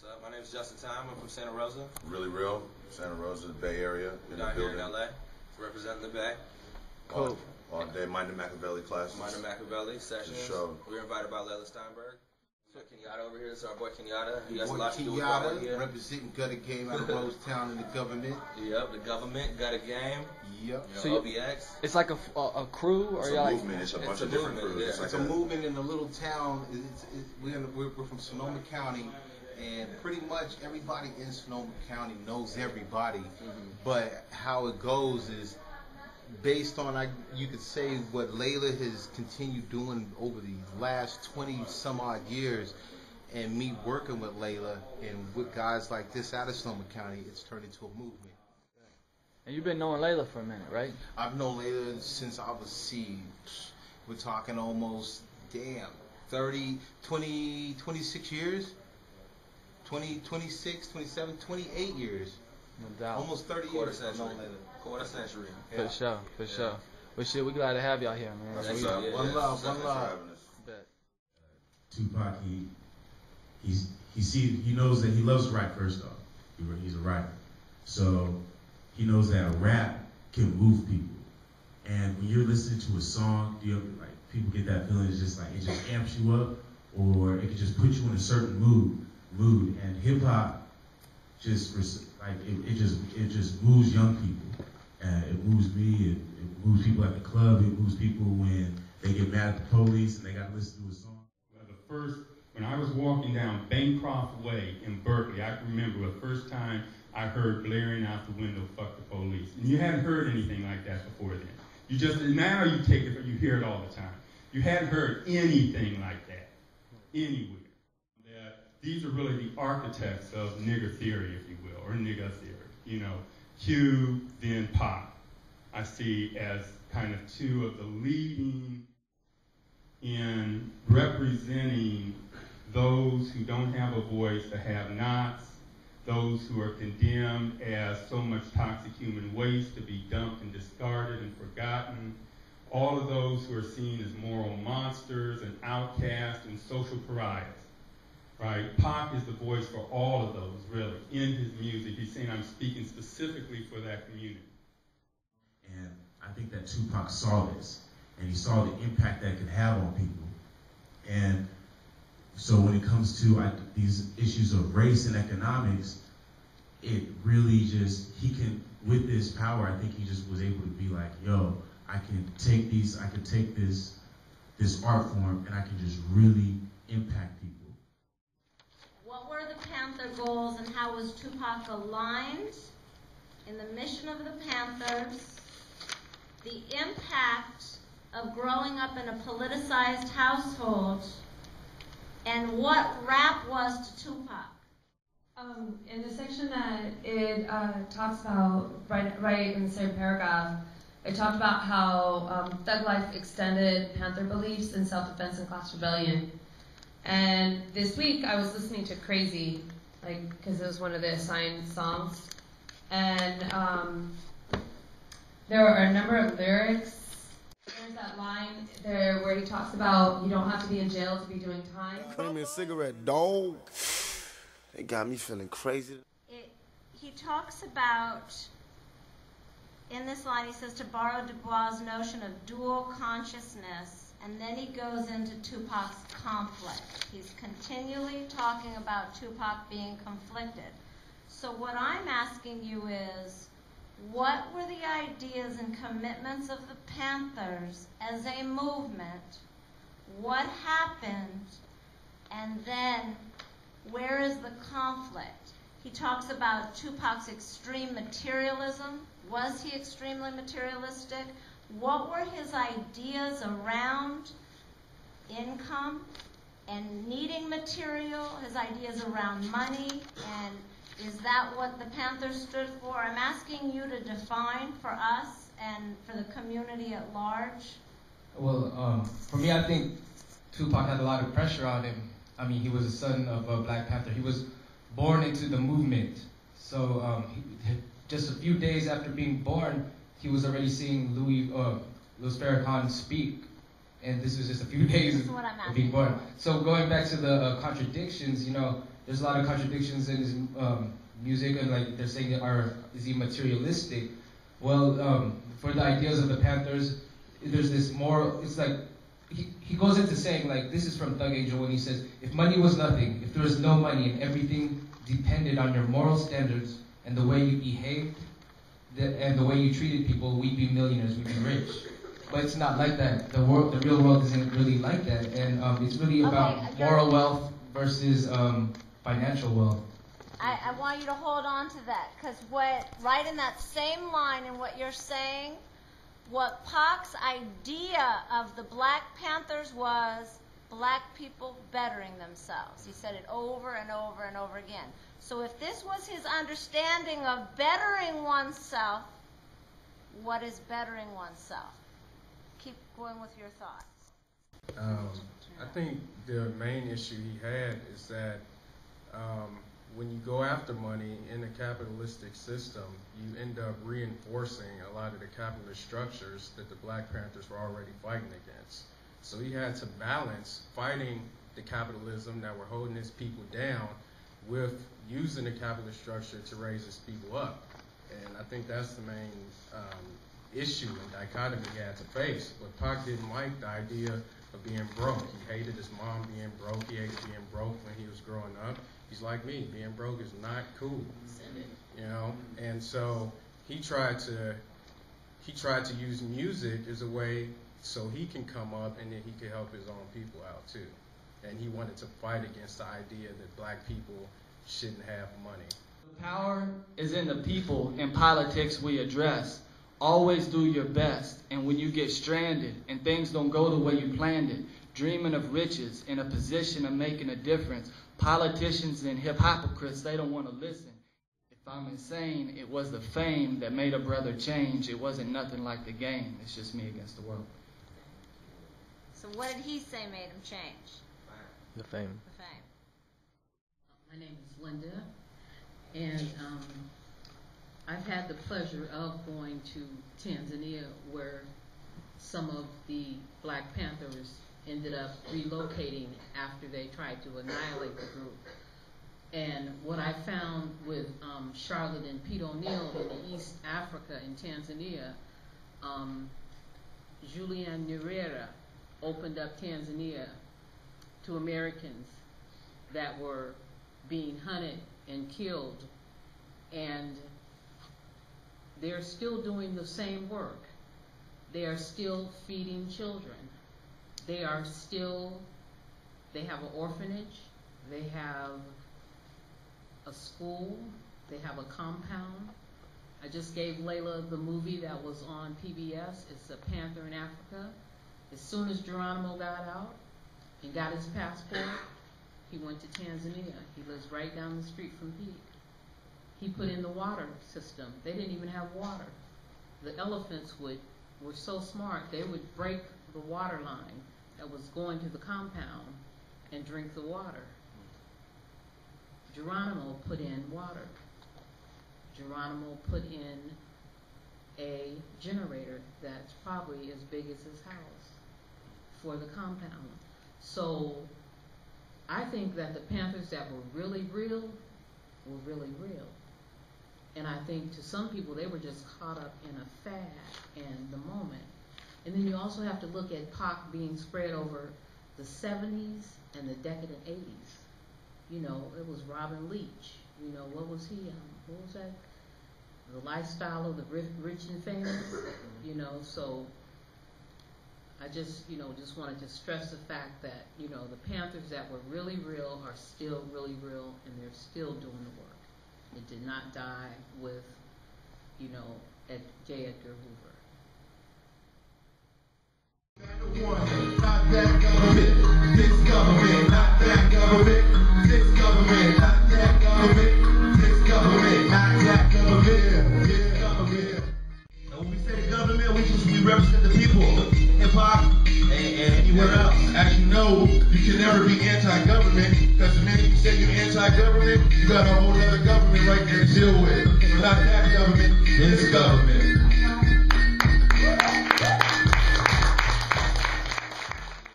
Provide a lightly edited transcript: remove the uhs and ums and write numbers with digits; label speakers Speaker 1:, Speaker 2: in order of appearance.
Speaker 1: What's up? My name is Justin Time. I'm from Santa Rosa.
Speaker 2: Really real, Santa Rosa, the Bay Area.
Speaker 1: Down here in LA, representing the Bay.
Speaker 2: Cool. All day, Minded Makaveli classes.
Speaker 1: Minded Makaveli sessions.
Speaker 2: Show.
Speaker 1: We were invited by Layla Steinberg. We got Kenyatta over here. This is our boy Kenyatta. He has a
Speaker 3: Boy
Speaker 1: lot to do with power here.
Speaker 3: Representing Gutter Game out of Rosetown and the government.
Speaker 1: Yep, the government got a game.
Speaker 3: Yep.
Speaker 1: You know, OBX.
Speaker 4: It's like a crew, or
Speaker 2: It's a movement. It's a bunch of different crews.
Speaker 1: Yeah.
Speaker 3: It's a movement in a little town. We're from Sonoma County, and pretty much everybody in Sonoma County knows everybody. But how it goes is based on, you could say, what Layla has continued doing over the last 20 some odd years, and me working with Layla and with guys like this out of Sonoma County, it's turned into a movement.
Speaker 4: And you've been knowing Layla for a minute, right?
Speaker 3: I've known Layla since I was we're talking almost, 30, 20, 26 years? 20, 26, 27, 28 years.
Speaker 4: No doubt.
Speaker 3: Almost 30
Speaker 1: Quarter
Speaker 3: years.
Speaker 1: century. Quarter century.
Speaker 4: For sure, for sure. But shit, we're glad to have y'all here, man.
Speaker 1: That's
Speaker 3: One love, one love.
Speaker 4: Bet.
Speaker 5: Tupac, he knows that he loves to write. First off, he's a writer, so he knows that rap can move people. And when you're listening to a song, people get that feeling? It's just like it just amps you up, or it can just put you in a certain mood. And hip hop just it just moves young people. It moves me. It moves people at the club. It moves people when they get mad at the police and they got to listen to a song.
Speaker 6: Well, when I was walking down Bancroft Way in Berkeley, I can remember the first time I heard blaring out the window, "Fuck the police." And you hadn't heard anything like that before then. Now you take it, but you hear it all the time. You hadn't heard anything like that anywhere. These are really the architects of nigger theory, if you will, or nigga theory. You know, Q, then Pac, I see as kind of two of the leading in representing those who don't have a voice, the have-nots, those who are condemned as so much toxic human waste to be dumped and discarded and forgotten, all of those who are seen as moral monsters and outcasts and social pariahs. Right? Pac is the voice for all of those, really, in his music. He's saying, I'm speaking specifically for that community.
Speaker 5: And I think that Tupac saw this, and he saw the impact that could have on people. And so when it comes to these issues of race and economics, it really with this power, I think he just was able to be like, yo, I can take this art form, and I can just really impact people.
Speaker 7: What were the Panther goals, and how was Tupac aligned in the mission of the Panthers, the impact of growing up in a politicized household, and what rap was to Tupac?
Speaker 8: In the section that it talks about, right in the same paragraph, it talked about how Thug Life extended Panther beliefs in self-defense and class rebellion. And this week I was listening to Crazy, because it was one of the assigned songs. And there are a number of lyrics. There's that line there where he talks about you don't have to be in jail to be doing time.
Speaker 9: Bring me a cigarette, dog. It got me feeling crazy.
Speaker 7: He talks about, in this line, he says, to borrow Du Bois' notion of dual consciousness, and then he goes into Tupac's conflict. He's continually talking about Tupac being conflicted. So what I'm asking you is, what were the ideas and commitments of the Panthers as a movement? What happened? And then, where is the conflict? He talks about Tupac's extreme materialism. Was he extremely materialistic? What were his ideas around income and needing material, his ideas around money, and is that what the Panthers stood for? I'm asking you to define for us and for the community at large.
Speaker 10: Well, for me, I think Tupac had a lot of pressure on him. I mean, he was a son of a Black Panther. He was born into the movement. So just a few days after being born, he was already seeing Louis Farrakhan speak. And this was just a few days of being born. So going back to the contradictions, you know, there's a lot of contradictions in his music, and like they're saying, is he materialistic? Well, for the ideas of the Panthers, there's this moral. It's like he goes into saying, like, this is from Thug Angel when he says, if money was nothing, if there was no money and everything depended on your moral standards and the way you behaved and the way you treated people, we'd be millionaires, we'd be rich. But it's not like that. The real world isn't really like that, and it's really about moral wealth versus financial wealth.
Speaker 7: I want you to hold on to that, because right in that same line in what you're saying, what Pac's idea of the Black Panthers was black people bettering themselves. He said it over and over and over again. So if this was his understanding of bettering oneself, what is bettering oneself? Keep going with your thoughts.
Speaker 11: I think the main issue he had is that when you go after money in a capitalistic system, you end up reinforcing a lot of the capitalist structures that the Black Panthers were already fighting against. So he had to balance fighting the capitalism that were holding his people down with using the capitalist structure to raise his people up. And I think that's the main issue and dichotomy he had to face. But Pac didn't like the idea of being broke. He hated his mom being broke. He hated being broke when he was growing up. He's like me. Being broke is not cool, you know. And so he tried to use music as a way so he can come up and then he could help his own people out too. And he wanted to fight against the idea that black people shouldn't have money.
Speaker 4: Power is in the people. In politics we address. Always do your best, and when you get stranded and things don't go the way you planned it, dreaming of riches in a position of making a difference, politicians and hypocrites, they don't want to listen. If I'm insane, it was the fame that made a brother change. It wasn't nothing like the game. It's just me against the world.
Speaker 7: So what did he say made him change?
Speaker 4: The fame.
Speaker 7: The fame.
Speaker 12: My name is Linda, and I've had the pleasure of going to Tanzania, where some of the Black Panthers ended up relocating after they tried to annihilate the group. And what I found with Charlotte and Pete O'Neill in East Africa in Tanzania, Julian Nyerere opened up Tanzania to Americans that were being hunted and killed, and they're still doing the same work. They are still feeding children. They have an orphanage, they have a school, they have a compound. I just gave Layla the movie that was on PBS. It's A Panther in Africa. As soon as Geronimo got out and got his passport, he went to Tanzania. He lives right down the street from Pete. He put in the water system. They didn't even have water. The elephants were so smart, they would break the water line that was going to the compound and drink the water. Geronimo put in water. Geronimo put in a generator that's probably as big as his house for the compound. So I think that the Panthers that were really real were really real. And I think to some people, they were just caught up in a fad and the moment. And then you also have to look at Pac being spread over the 70s and the decadent 80s. You know, it was Robin Leach. You know, what was he? What was that? The Lifestyle of the Rich and Famous. You know, so I just wanted to stress the fact that, you know, the Panthers that were really real are still really real, and they're still doing the work. It did not die with, you know, J. Edgar Hoover.
Speaker 13: Not that government, this government, not that government, this government, not that government, this government, not that government, this government. And when we say the government, we represent the people, hip-hop, and anywhere else. As you know, you can never be anti-government, because the minute you say you're anti-government, you got a whole other government right there to deal with. So not that government, this government.